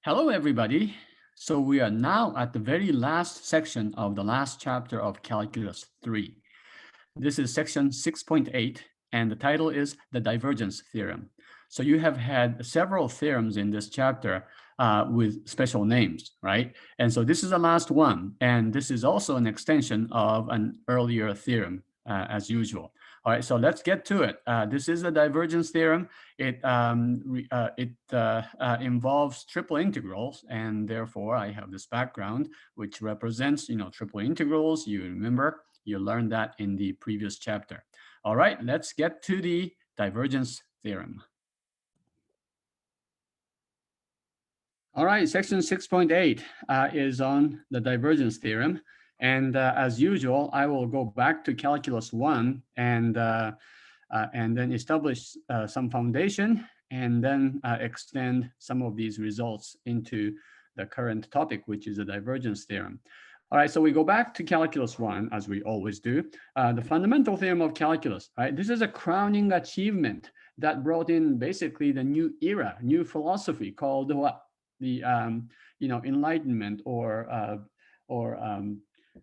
Hello, everybody. So we are now at the very last section of the last chapter of Calculus 3. This is section 6.8, and the title is the Divergence Theorem. So you have had several theorems in this chapter with special names, right? And so this is the last one, and this is also an extension of an earlier theorem, as usual. All right, so let's get to it. This is the divergence theorem. It involves triple integrals, and therefore I have this background which represents, triple integrals. You remember you learned that in the previous chapter. All right, let's get to the divergence theorem. All right, section 6.8 is on the divergence theorem. And as usual, I will go back to calculus 1 and then establish some foundation and then extend some of these results into the current topic, which is the divergence theorem. All right, so we go back to calculus 1, as we always do. The fundamental theorem of calculus, right? This is a crowning achievement that brought in basically the new era, new philosophy called what? The Enlightenment or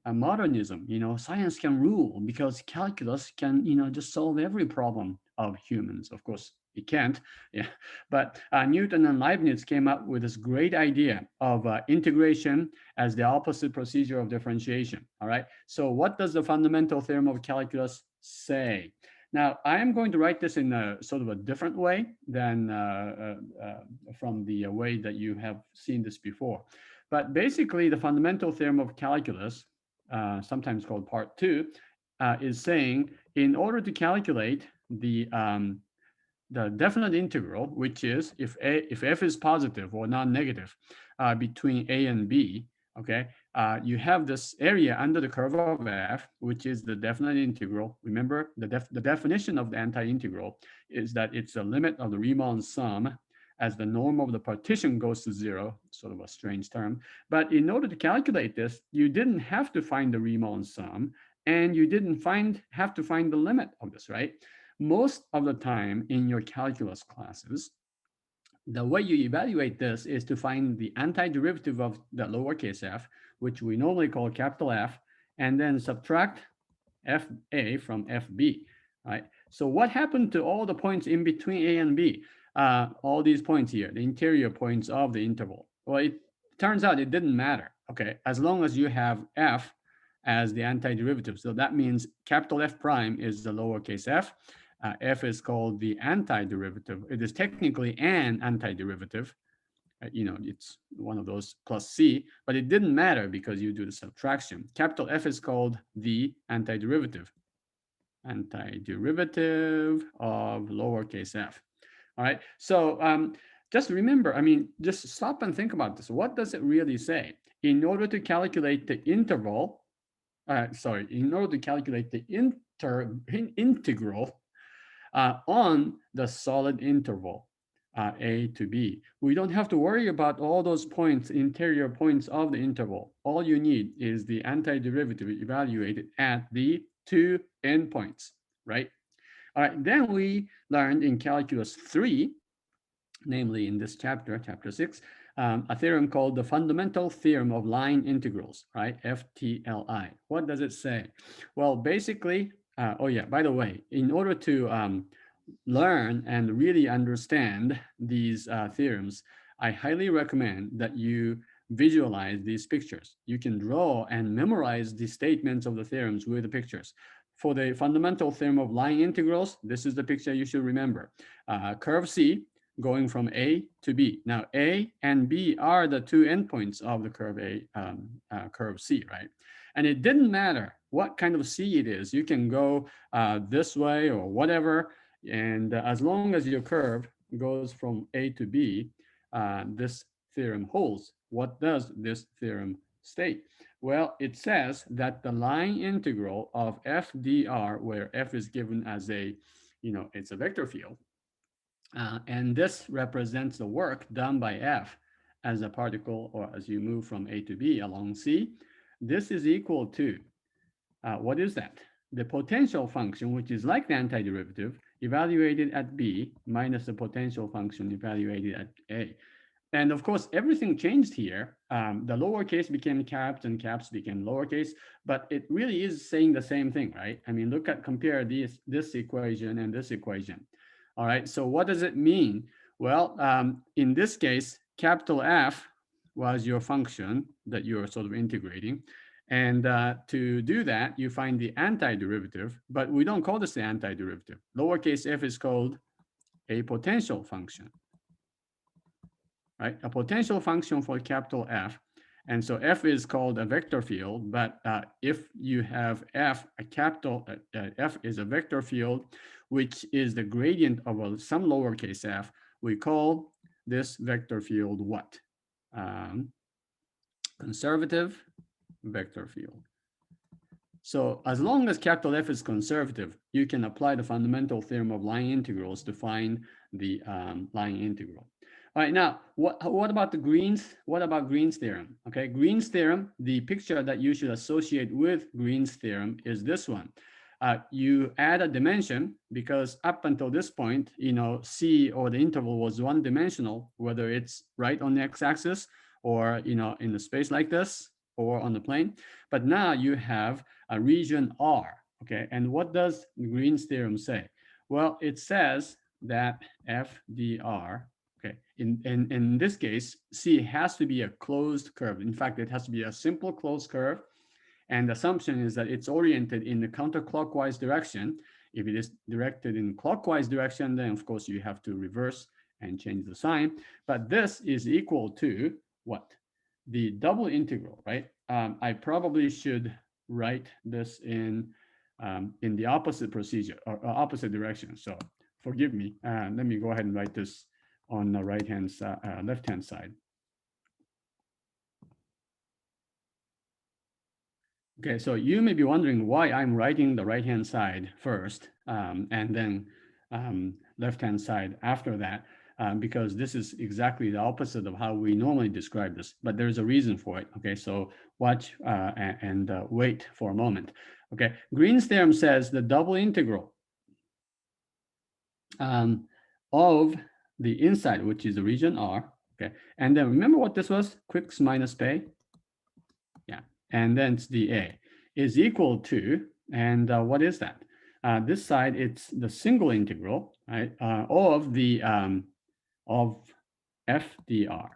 modernism. Science can rule because calculus can just solve every problem of humans. Of course it can't, yeah, but Newton and Leibniz came up with this great idea of integration as the opposite procedure of differentiation. All right, so what does the fundamental theorem of calculus say? Now, I am going to write this in a sort of a different way than from the way that you have seen this before. But basically, the fundamental theorem of calculus, sometimes called part 2, is saying in order to calculate the definite integral, which is if f is positive or non-negative between a and b, okay, you have this area under the curve of f, which is the definite integral. Remember, the definition of the anti-integral is that it's the limit of the Riemann sum as the norm of the partition goes to 0, sort of a strange term. But in order to calculate this, you didn't have to find the Riemann sum, and you didn't have to find the limit of this, right? Most of the time in your calculus classes, the way you evaluate this is to find the antiderivative of the lowercase f, which we normally call capital F, and then subtract FA from FB, right? So what happened to all the points in between A and B? All these points here, the interior points of the interval. Well, it turns out it didn't matter, okay, as long as you have F as the antiderivative. So that means capital F prime is the lowercase f. F is called the antiderivative. It is technically an antiderivative. It's one of those plus c, but it didn't matter because you do the subtraction. Capital F is called the antiderivative of lowercase f. All right, so just remember, just stop and think about this. What does it really say? In order to calculate the interval, in order to calculate the integral on the solid interval a to b, we don't have to worry about all those points, interior points of the interval. All you need is the antiderivative evaluated at the two endpoints, right? All right, then we learned in calculus 3, namely in this chapter, chapter 6, a theorem called the fundamental theorem of line integrals, right? FTLI. What does it say? Well, basically, oh yeah, by the way, in order to learn and really understand these theorems, I highly recommend that you visualize these pictures. You can draw and memorize the statements of the theorems with the pictures. For the fundamental theorem of line integrals, this is the picture you should remember. Curve C going from A to B. Now, A and B are the two endpoints of the curve curve C, right? And it didn't matter what kind of C it is. You can go this way or whatever. And as long as your curve goes from A to B, this theorem holds. What does this theorem state? Well, it says that the line integral of f dr, where f is given as it's a vector field, and this represents the work done by f as a particle or as you move from A to B along C. This is equal to, what is that? The potential function, which is like the antiderivative, evaluated at B minus the potential function evaluated at A. And of course, everything changed here. The lowercase became caps and caps became lowercase, but it really is saying the same thing, right? I mean, compare this equation and this equation. All right, so what does it mean? Well, in this case, capital F was your function that you're sort of integrating. And to do that, you find the antiderivative, but we don't call this the antiderivative. Lowercase f is called a potential function, right? A potential function for capital F. And so F is called a vector field, but if you have F, a capital F is a vector field, which is the gradient of some lowercase f, we call this vector field what? Conservative vector field. So as long as capital F is conservative, you can apply the fundamental theorem of line integrals to find the line integral. All right, now what about the Green's? What about Green's theorem? Okay, Green's theorem, the picture that you should associate with Green's theorem is this one. You add a dimension because up until this point, C or the interval was one dimensional, whether it's right on the x-axis or in a space like this or on the plane. But now you have a region R. Okay, and what does Green's theorem say? Well, it says that f dr. Okay, in this case, C has to be a closed curve. In fact, it has to be a simple closed curve. And the assumption is that it's oriented in the counterclockwise direction. If it is directed in clockwise direction, then of course you have to reverse and change the sign. But this is equal to what? The double integral, right? I probably should write this in the opposite procedure or opposite direction. So forgive me. Let me go ahead and write this on the right-hand side, left-hand side. Okay, so you may be wondering why I'm writing the right-hand side first and then left-hand side after that, because this is exactly the opposite of how we normally describe this, but there's a reason for it. Okay, so watch and wait for a moment. Okay, Green's theorem says the double integral of the inside, which is the region R, okay, and then remember what this was? Quicks minus pay. Yeah, and then it's the A is equal to, and what is that? This side, it's the single integral, right, of the of f dr.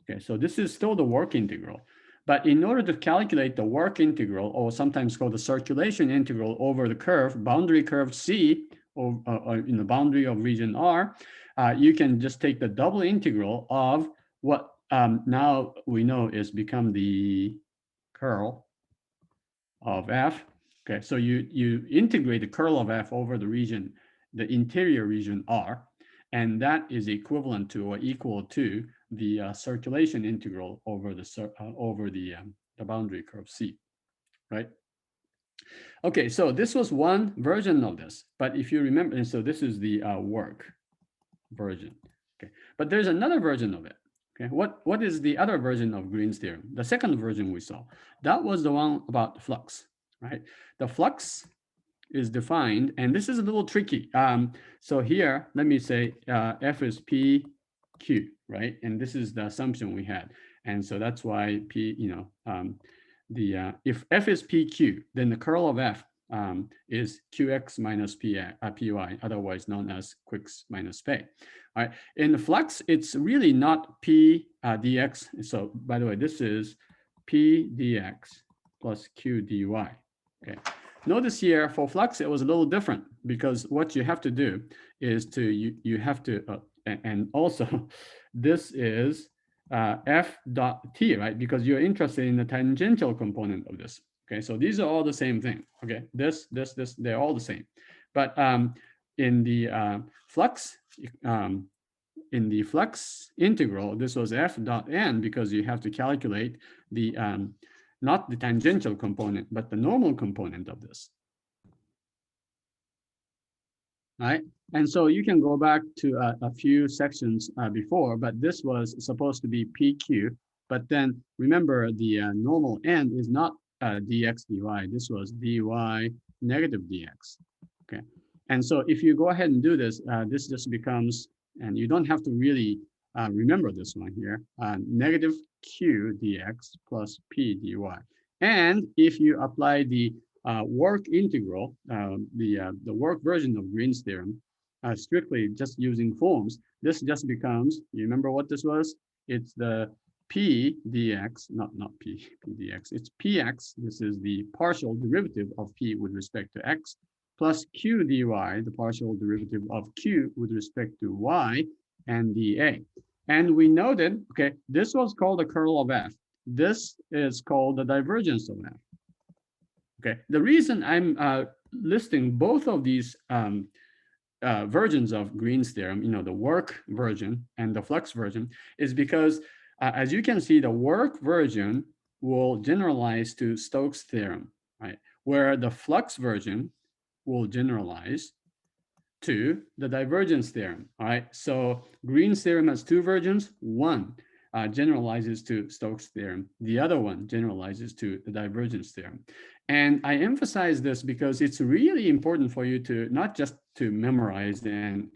Okay, so this is still the work integral, but in order to calculate the work integral, or sometimes called the circulation integral over the curve, boundary curve C, or in the boundary of region R, you can just take the double integral of what now we know is become the curl of f. Okay, so you integrate the curl of f over the region, the interior region R, and that is equivalent to or equal to the circulation integral over the boundary curve C, right? Okay, so this was one version of this, but if you remember, and so this is the work version. Okay, but there's another version of it. Okay, what is the other version of Green's theorem? The second version we saw, that was the one about flux, right? The flux is defined, and this is a little tricky. So here, let me say F is PQ, right? And this is the assumption we had. And so that's why P, if F is PQ, then the curl of F is QX minus PY, otherwise known as Quicks minus Pay. All right. In the flux, it's really not P dx. So by the way, this is P dx plus Q dy. Okay. Notice here for flux, it was a little different because what you have to do is you have to, and also this is F dot T, right? Because you're interested in the tangential component of this. Okay, so these are all the same thing. Okay, this, they're all the same. But in the flux integral, this was F dot N because you have to calculate the not the tangential component, but the normal component of this. All right, and so you can go back to a few sections before, but this was supposed to be PQ, but then remember the normal N is not dx dy, this was dy negative dx, okay? And so if you go ahead and do this, this just becomes, and you don't have to really remember this one here, negative q dx plus p dy. And if you apply the work integral, the work version of Green's theorem, strictly just using forms, this just becomes, you remember what this was? It's the p dx, not p dx, it's px, this is the partial derivative of p with respect to x, plus q dy, the partial derivative of q with respect to y, and dA. And we noted, okay, this was called the curl of f. This is called the divergence of f. Okay, the reason I'm listing both of these versions of Green's theorem, the work version and the flux version, is because as you can see, the work version will generalize to Stokes' theorem, right? Where the flux version will generalize to the divergence theorem. All right, so Green's theorem has two versions. One generalizes to Stokes' theorem. The other one generalizes to the divergence theorem. And I emphasize this because it's really important for you to not just to memorize and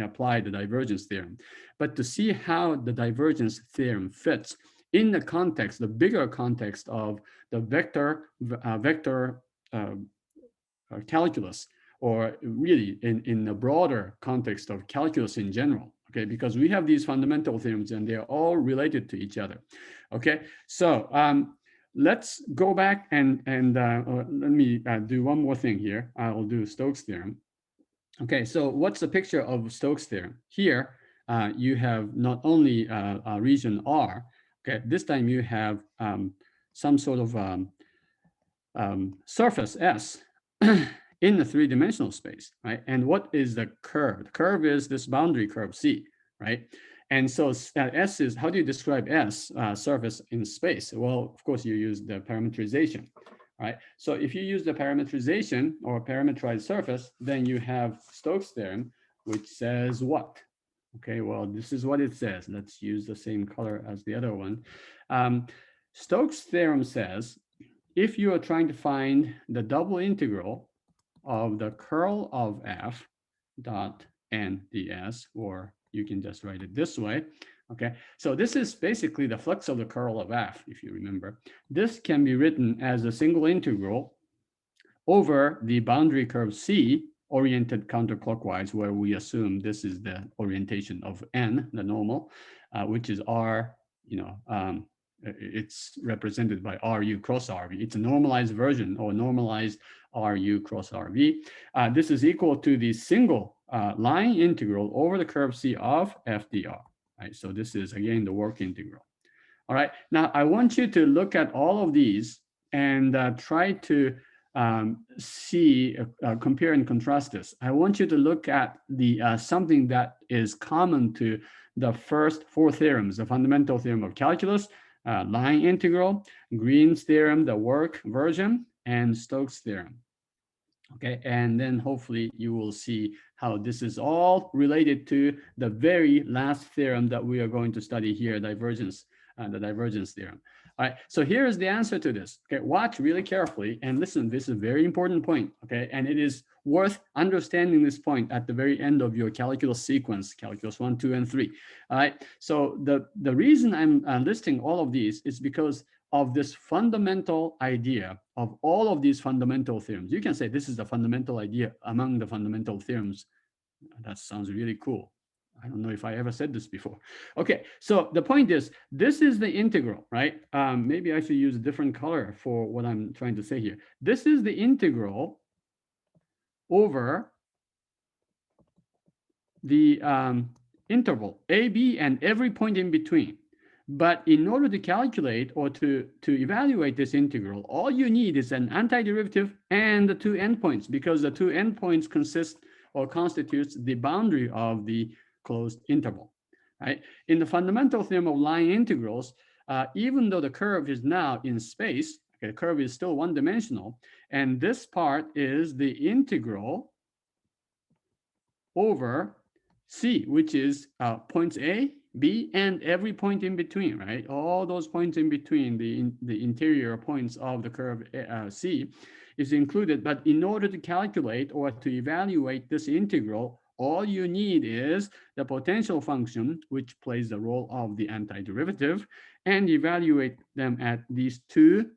apply the divergence theorem, but to see how the divergence theorem fits in the context, the bigger context of the vector calculus, or really in the broader context of calculus in general, okay? Because we have these fundamental theorems and they're all related to each other, okay? So let's go back and let me do one more thing here. I'll do Stokes' theorem. Okay, so what's the picture of Stokes' theorem? Here, you have not only a region R, okay, this time you have some sort of surface S in the three-dimensional space, right? And what is the curve? The curve is this boundary curve C, right? And so S is, how do you describe S, surface in space? Well, of course, you use the parametrization, right? So if you use the parametrization or parametrized surface, then you have Stokes' theorem, which says what? Okay, well, this is what it says. Let's use the same color as the other one. Stokes' theorem says, if you are trying to find the double integral of the curl of f dot n ds, or you can just write it this way, okay? So this is basically the flux of the curl of f, if you remember. This can be written as a single integral over the boundary curve C oriented counterclockwise, where we assume this is the orientation of n, the normal, which is r, it's represented by RU cross RV. It's a normalized version or normalized RU cross RV. This is equal to the single line integral over the curve C of FDR. Right? So this is, again, the work integral. All right. Now, I want you to look at all of these and try to see, compare and contrast this. I want you to look at the something that is common to the first four theorems, the fundamental theorem of calculus, line integral, Green's theorem, the work version, and Stokes' theorem. Okay, and then hopefully you will see how this is all related to the very last theorem that we are going to study here, divergence, the divergence theorem. All right, so here is the answer to this. Okay, watch really carefully and listen. This is a very important point. Okay, and it is worth understanding this point at the very end of your calculus sequence, calculus 1, 2, and 3. All right, so the reason I'm listing all of these is because of this fundamental idea of all of these fundamental theorems. You can say this is the fundamental idea among the fundamental theorems. That sounds really cool. I don't know if I ever said this before. Okay, so the point is, this is the integral, right? Maybe I should use a different color for what I'm trying to say here. This is the integral over the interval a, b, and every point in between. But in order to calculate or to evaluate this integral, all you need is an antiderivative and the two endpoints, because the two endpoints consist or constitutes the boundary of the closed interval, right? In the fundamental theorem of line integrals, even though the curve is now in space, okay, the curve is still one-dimensional, and this part is the integral over C, which is points A, B, and every point in between, right? All those points in between, the interior points of the curve C is included. But in order to calculate or to evaluate this integral, all you need is the potential function, which plays the role of the antiderivative, and evaluate them at these two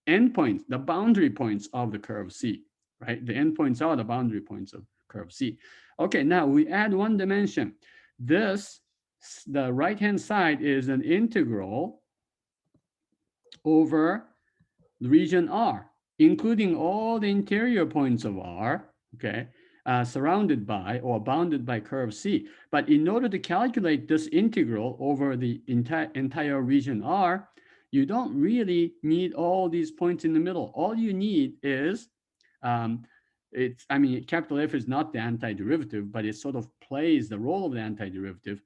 endpoints, the boundary points of the curve C, right? The endpoints are the boundary points of curve C. Okay, now we add one dimension. This, the right-hand side is an integral over the region R, including all the interior points of R, okay, surrounded by or bounded by curve C. But in order to calculate this integral over the entire region R, you don't really need all these points in the middle. All you need is, I mean, capital F is not the antiderivative, but it sort of plays the role of the antiderivative.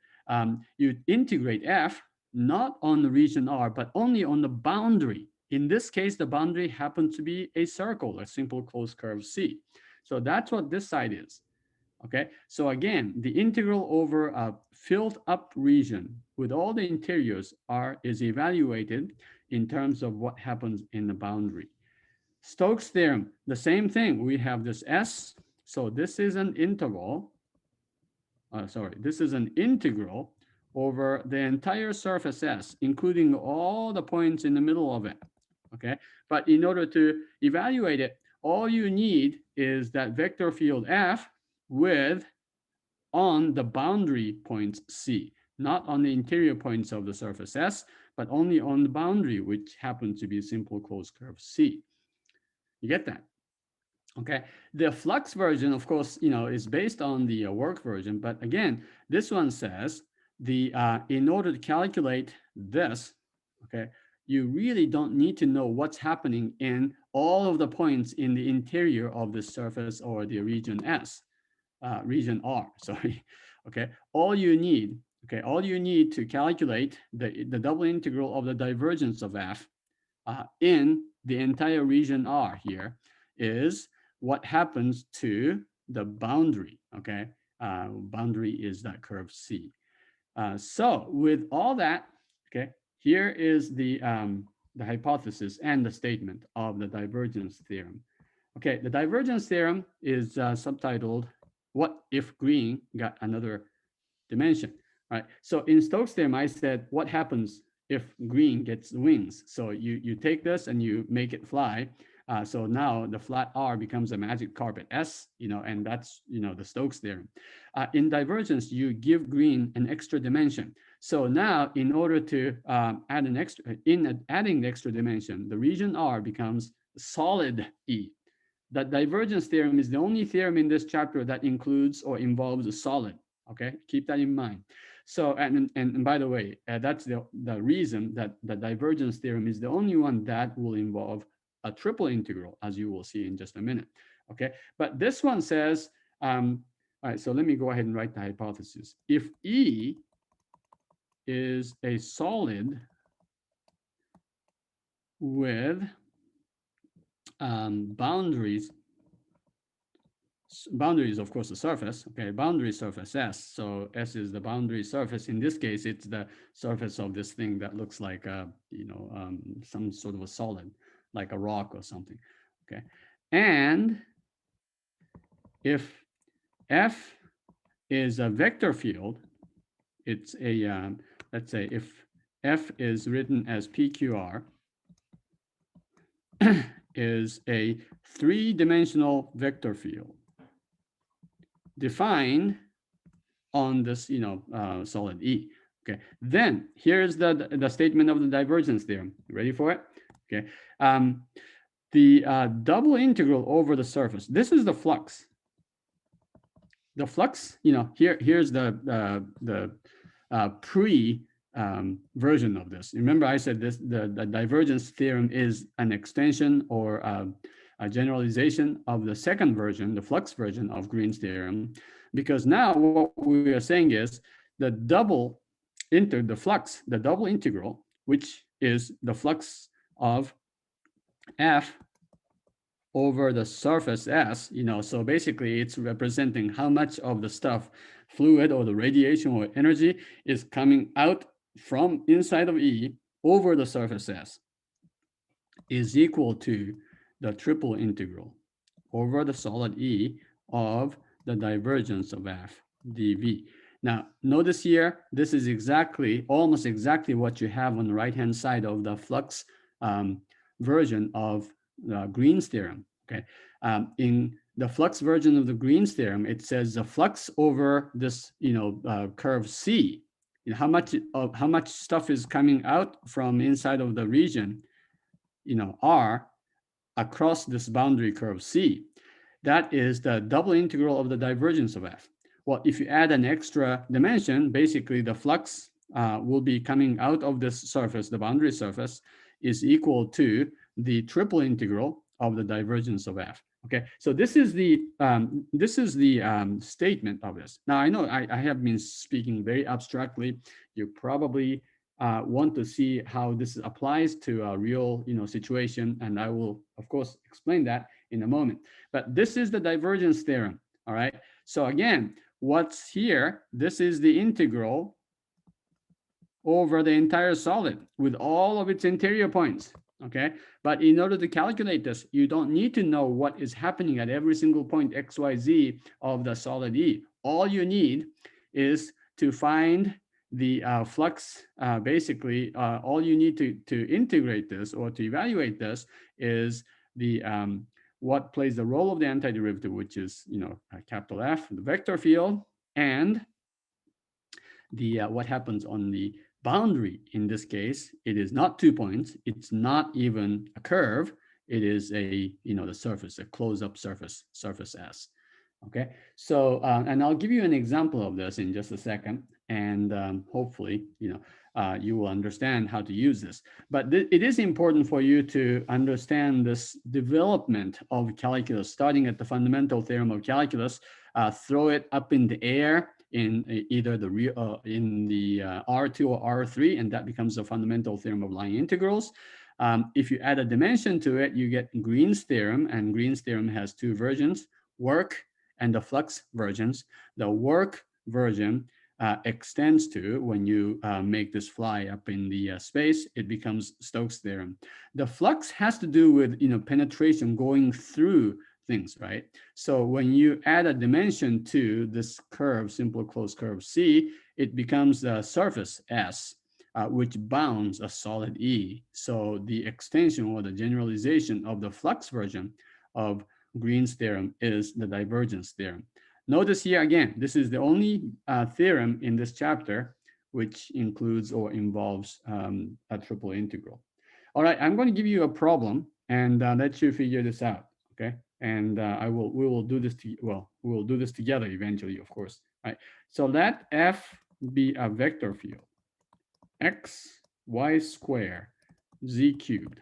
You integrate F not on the region R, but only on the boundary. In this case, the boundary happens to be a circle, a simple closed curve C. So that's what this side is. Okay, so again, the integral over a filled up region with all the interiors is evaluated in terms of what happens in the boundary. Stokes theorem, the same thing. We have this S. So this is an interval. This is an integral over the entire surface S, including all the points in the middle of it. Okay, but in order to evaluate it, all you need is that vector field F with on the boundary points C, not on the interior points of the surface S, but only on the boundary, which happens to be a simple closed curve C. You get that? Okay, the flux version, of course, is based on the work version, but again, this one says in order to calculate this, okay, you really don't need to know what's happening in all of the points in the interior of the surface or the region S, region R, sorry. Okay, all you need to calculate the double integral of the divergence of F in the entire region R here is what happens to the boundary, okay? Boundary is that curve C. So with all that, okay, here is the hypothesis and the statement of the divergence theorem. Okay, the divergence theorem is subtitled, "What if green got another dimension?" All right, so in Stokes theorem, I said, what happens if green gets wings? So you take this and you make it fly. So now the flat R becomes a magic carpet S, and that's, the Stokes theorem. In divergence, you give green an extra dimension. So now in order to add an extra, adding the extra dimension, the region R becomes solid E. The divergence theorem is the only theorem in this chapter that includes or involves a solid. Okay, keep that in mind. So, and by the way, that's the reason that the divergence theorem is the only one that will involve a triple integral, as you will see in just a minute. Okay, but this one says, all right, so let me go ahead and write the hypothesis. If E is a solid with boundaries, of course, the surface, okay, boundary surface S. So S is the boundary surface. In this case, it's the surface of this thing that looks like some sort of a solid, like a rock or something, okay? And if F is a vector field, it's a, let's say if F is written as PQR, is a three-dimensional vector field defined on this, solid E. Okay, then here's the statement of the divergence theorem. You ready for it? Okay, the double integral over the surface. This is the flux. The flux, here's the pre version of this. Remember, I said this: the divergence theorem is an extension or a generalization of the second version, the flux version of Green's theorem, because now what we are saying is the double integral, which is the flux of F over the surface S, so basically it's representing how much of the stuff, fluid or the radiation or energy, is coming out from inside of E over the surface S, is equal to the triple integral over the solid E of the divergence of F. dV. Now, notice here, this is exactly, almost exactly what you have on the right-hand side of the flux version of Green's theorem, okay? In the flux version of the Green's theorem, it says the flux over this, curve C, how much stuff is coming out from inside of the region, R, across this boundary curve C. That is the double integral of the divergence of F. Well, if you add an extra dimension, basically the flux will be coming out of this surface, the boundary surface, is equal to the triple integral of the divergence of F. Okay, so this is the statement of this. Now I know I have been speaking very abstractly. You probably want to see how this applies to a real situation, and I will of course explain that in a moment. But this is the divergence theorem. All right. So again, what's here? This is the integral over the entire solid with all of its interior points. Okay, but in order to calculate this, you don't need to know what is happening at every single point XYZ of the solid E. All you need is to find the flux. Basically, all you need to integrate this or to evaluate this is the what plays the role of the antiderivative, which is capital F, the vector field, and the what happens on the boundary. In this case, it is not 2 points. It's not even a curve. It is the surface, a close-up surface S. Okay, so and I'll give you an example of this in just a second, and hopefully you will understand how to use this. But it is important for you to understand this development of calculus, starting at the fundamental theorem of calculus, throw it up in the air in either the R2 or R3, and that becomes the fundamental theorem of line integrals. If you add a dimension to it, you get Green's theorem, and Green's theorem has two versions, work and the flux versions. The work version extends to, when you make this fly up in the space, it becomes Stokes' theorem. The flux has to do with penetration going through things, right? So when you add a dimension to this curve, simple closed curve C, it becomes the surface S, which bounds a solid E. So the extension or the generalization of the flux version of Green's theorem is the divergence theorem. Notice here again, this is the only theorem in this chapter which includes or involves a triple integral. All right, I'm going to give you a problem and let you figure this out, okay? And we will do this together eventually, of course. All right. So let F be a vector field, x, y squared, z cubed.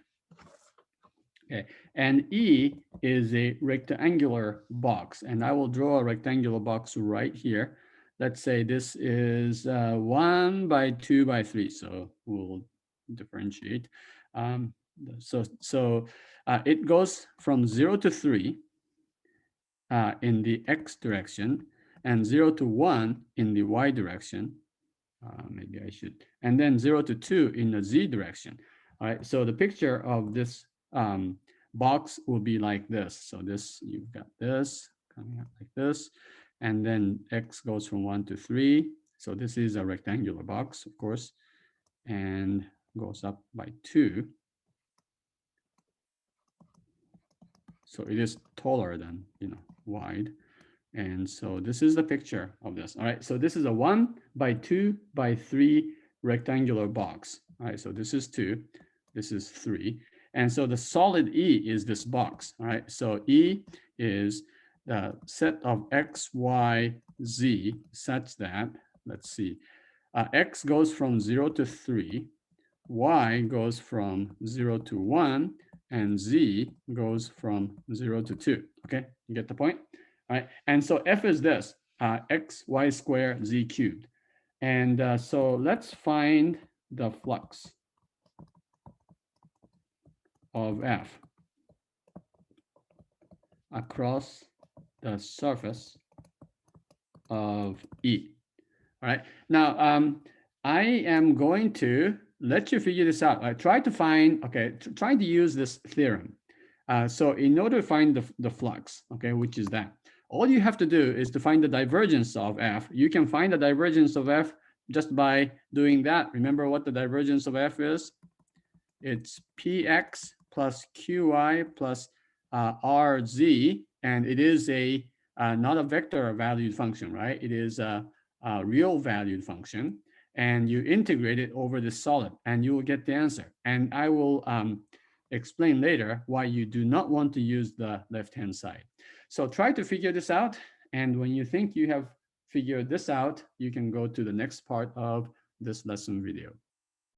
Okay, and E is a rectangular box, and I will draw a rectangular box right here. Let's say this is 1 by 2 by 3, so we'll differentiate. So it goes from 0 to 3 in the x direction, and 0 to 1 in the y direction. Maybe I should, and then 0 to 2 in the z direction. All right, so the picture of this box will be like this. So this, you've got this coming out like this, and then x goes from 1 to 3. So this is a rectangular box, of course, and goes up by 2. So it is taller than, wide. And so this is the picture of this. All right, so this is a 1 by 2 by 3 rectangular box. All right, so this is 2, this is 3. And so the solid E is this box. All right, so E is the set of x, y, z such that, let's see, x goes from 0 to 3, y goes from 0 to 1, and z goes from 0 to 2. Okay, you get the point? All right, and so F is this, x, y squared, z cubed. And so let's find the flux of F across the surface of E. All right, now I am going to let you figure this out. Try to find, try to use this theorem. So in order to find the flux, okay, which is that, all you have to do is to find the divergence of f. You can find the divergence of f just by doing that. Remember what the divergence of f is? It's px plus qy plus rz, and it is a not a vector valued function, right? It is a real valued function, and you integrate it over the solid, and you will get the answer. And I will explain later why you do not want to use the left-hand side. So try to figure this out, and when you think you have figured this out, you can go to the next part of this lesson video.